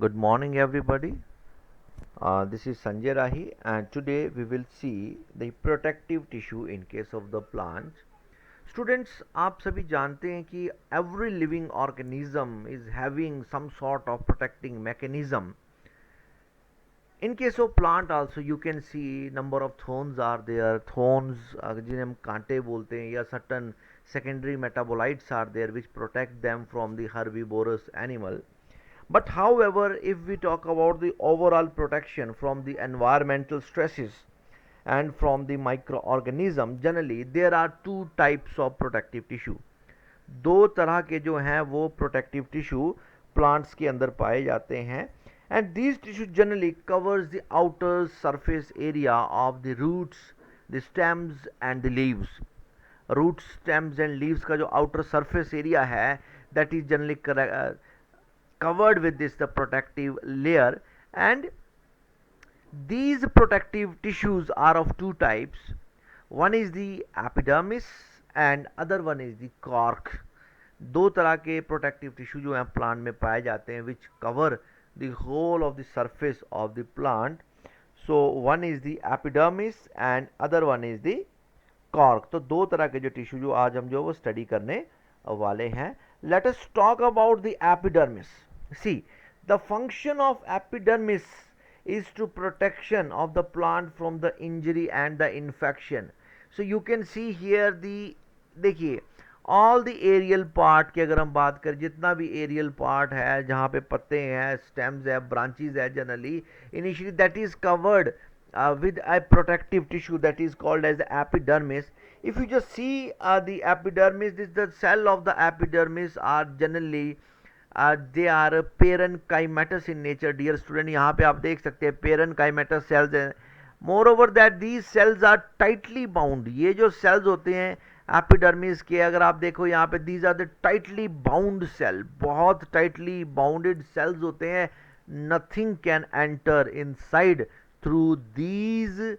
Good morning, everybody. This is Sanjay Rahi, and today we will see the protective tissue in case of the plants. Students, आप सभी जानते हैं कि every living organism is having some sort of protecting mechanism. In case of plant also you can see number of thorns are there. Thorns जिन्हें हम कांटे बोलते हैं या certain secondary metabolites are there which protect them from the herbivorous animal. But however, if we talk about the overall protection from the environmental stresses and from the microorganism, generally there are two types of protective tissue. दो तरह के जो हैं वो protective tissue plants के अंदर पाए जाते हैं and these tissue generally covers the outer surface area of the roots, the stems and the leaves. Root, stems and leaves का जो आउटर सरफेस एरिया है that is generally covered with this the protective layer, and these protective tissues are of two types. One is the epidermis and other one is the cork. दो तरह के protective tissue जो हैं plant में पाए जाते हैं which cover the whole of the surface of the plant. So one is the epidermis and other one is the cork. तो दो तरह के जो टिश्यू जो आज हम जो वो स्टडी करने वाले हैं. Let us talk about the epidermis. See, the function of epidermis is to protection of the plant from the injury and the infection. So you can see here the, देखिए all the aerial part की अगर हम बात करें, जितना भी aerial part है जहाँ पे पत्ते हैं, stems है, branches है, generally initially that is covered with a protective tissue that is called as the epidermis. If you just see the epidermis, this the cell of the epidermis are generally they are parenchymatous in nature. Dear student, यहाँ पे आप देख सकते हैं parenchymatous cells हैं. Moreover that these cells are tightly bound. ये जो sales होते हैं एपिडर्मिस के, अगर आप देखो यहाँ पे these are the tightly bound cell. बहुत टाइटली बाउंडेड सेल्स होते हैं. Nothing can enter inside through these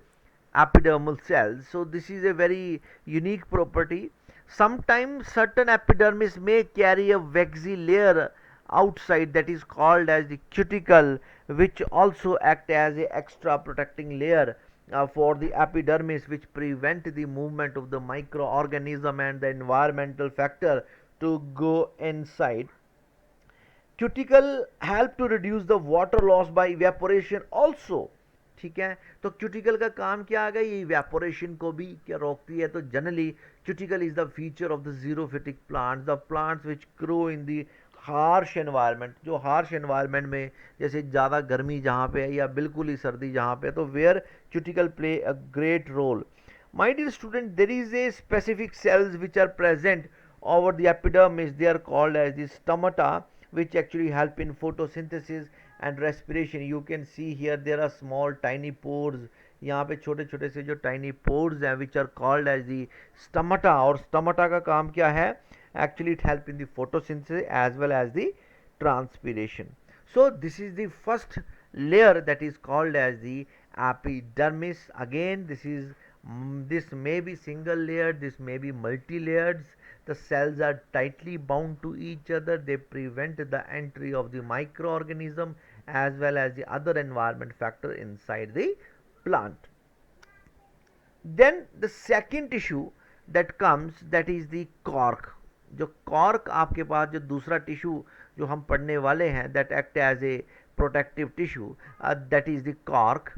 epidermal cells. So this is a very unique property. Sometimes certain epidermis may carry a waxy layer outside that is called as the cuticle, which also act as a extra protecting layer for the epidermis, which prevent the movement of the microorganism and the environmental factor to go inside. Cuticle help to reduce the water loss by evaporation also. ठीक है, तो cuticle का काम क्या आ गया, ये evaporation को भी क्या रोकती है. तो generally cuticle is the feature of the xerophytic plants, the plants which grow in the harsh environment. जो हार्श एनवायरनमेंट में जैसे ज़्यादा गर्मी जहाँ पे है या बिल्कुल ही सर्दी जहाँ पे, तो where cuticle play a great role. My dear student, there is a specific cells which are present over the epidermis. They are called as the stomata, which actually help in photosynthesis and respiration. You can see here there are small tiny pores. यहाँ पे छोटे छोटे से जो tiny pores हैं which are called as the stomata. और stomata का काम क्या है, actually it help in the photosynthesis as well as the transpiration. So this is the first layer that is called as the epidermis. Again this may be single layered, this may be multi-layered. The cells are tightly bound to each other. They prevent the entry of the microorganism as well as the other environment factor inside the plant. Then the second tissue that comes, that is the cork. जो cork आपके पास जो दूसरा tissue जो हम पढ़ने वाले हैं, that act as a protective tissue, that is the cork.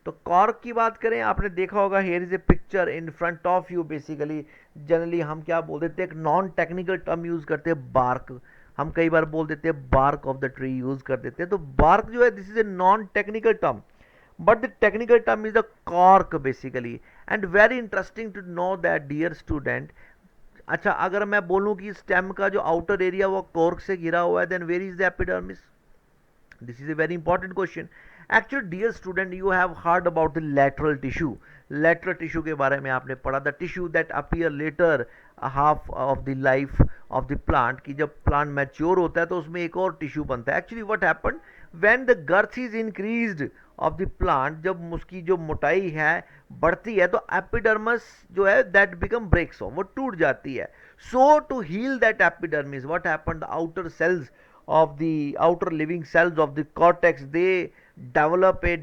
तो कॉर्क की बात करें, आपने देखा होगा here is a picture in front of you. Basically generally हम क्या बोल देते हैं, एक नॉन टेक्निकल टर्म यूज़ करते हैं, बार्क. हम कई बार बोल देते हैं bark of the tree use कर देते हैं. तो बार्क जो है this is a non technical term, but the technical term is the cork basically. And very interesting to know that, dear student, अच्छा अगर मैं बोलूँ कि स्टेम का जो आउटर एरिया वो कॉर्क से घिरा हुआ है, then where is the epidermis. This is a very important question. Actually dear student, you have heard about the lateral tissue. Lateral tissue के बारे में आपने पढ़ा, the tissue that appear later half of the life of the plant. की जब plant mature होता है तो उसमें एक और टिश्यू बनता है. Actually what happen when the girth is increased of the plant, जब उसकी जो मोटाई है बढ़ती है तो एपिडर्मस जो है दैट बिकम ब्रेक्स ऑफ, वो टूट जाती है. So to heal that epidermis what happen, the outer cells of the outer living cells of the cortex, they develop a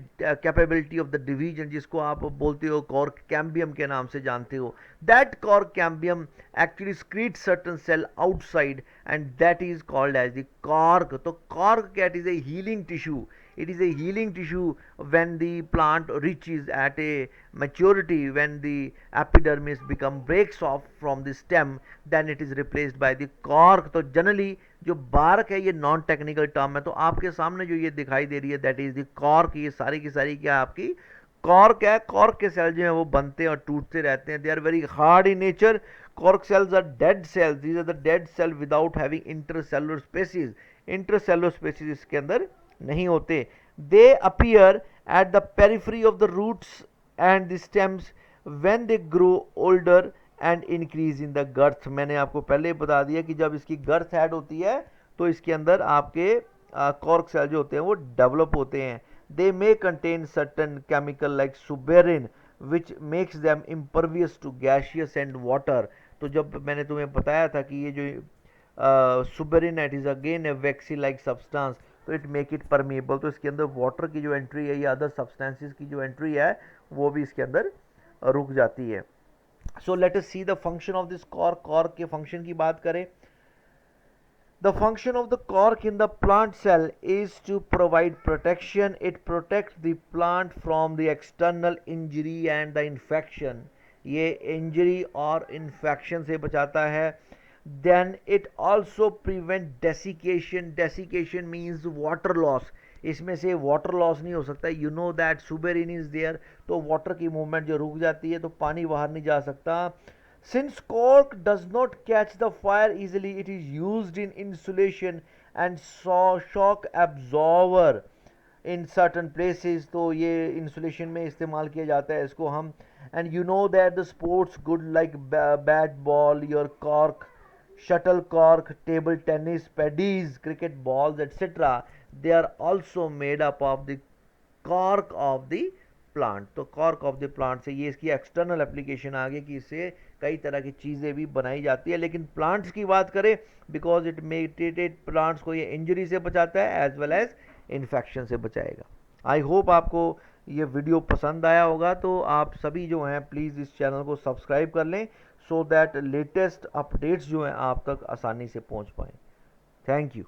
capability of the division, जिसको आप बोलते हो cork cambium के नाम से जानते हो. That cork cambium actually secretes certain cell outside, and that is called as the cork. तो cork cat is a healing tissue. It is a healing tissue when the plant reaches at a maturity, when the epidermis breaks off from the stem, then it is replaced by the cork. तो generally जो bark है ये non technical term है, तो आपके सामने जो ये दिखाई दे रही है दैट इज द कॉर्क. ये सारी की सारी क्या आपकी कॉर्क है. कॉर्क के सेल जो है वो बनते हैं और टूटते रहते हैं. They are very hard in nature. Cork cells are dead cells. These are the dead cell without having intercellular spaces. Intercellular spaces इसके अंदर नहीं होते. They appear at the periphery of the roots and the stems when they grow older and increase in the girth. मैंने आपको पहले बता दिया कि जब इसकी गर्थ ऐड होती है तो इसके अंदर आपके कॉर्क सेल जो होते हैं वो डेवलप होते हैं. They may contain certain chemical like suberin which makes them impervious to gaseous and water. तो जब मैंने तुम्हें बताया था कि ये जो suberin it is again a waxy like substance, तो इट मेक इट परमिएबल. तो इसके अंदर वाटर की जो एंट्री है या अदर सब्सटेंसेस की जो एंट्री है वो भी इसके अंदर रुक जाती है. So let us see the function of this cork. Cork के function की बात करें, the function of the cork in the plant cell is to provide protection. It protects the plant from the external injury and the infection. ये injury और infection से बचाता है. Then it also prevent desiccation. Desiccation means water loss. इसमें से water loss नहीं हो सकता. You know that suberin is there, तो वाटर की मूवमेंट जो रुक जाती है तो पानी बाहर नहीं जा सकता. Since cork does not catch the fire easily, it is used in insulation and shock absorber in certain places. तो ये इंसुलेशन में इस्तेमाल किया जाता है इसको हम. And you know that the sports good like bat ball, your cork, shuttle cork, table tennis, paddies, cricket balls etcetera, they are also made up of the cork of the plant. तो cork of the plant से ये इसकी external application आ गई कि इससे कई तरह की चीज़ें भी बनाई जाती है. लेकिन प्लांट्स की बात करें, बिकॉज इट मेटेड प्लांट्स को ये इंजरी से बचाता है एज वेल एज इन्फेक्शन से बचाएगा. आई होप आपको ये वीडियो पसंद आया होगा. तो आप सभी जो हैं प्लीज़ इस चैनल को सब्सक्राइब कर लें सो दैट लेटेस्ट अपडेट्स जो हैं आप तक आसानी से पहुंच पाएँ. Thank you.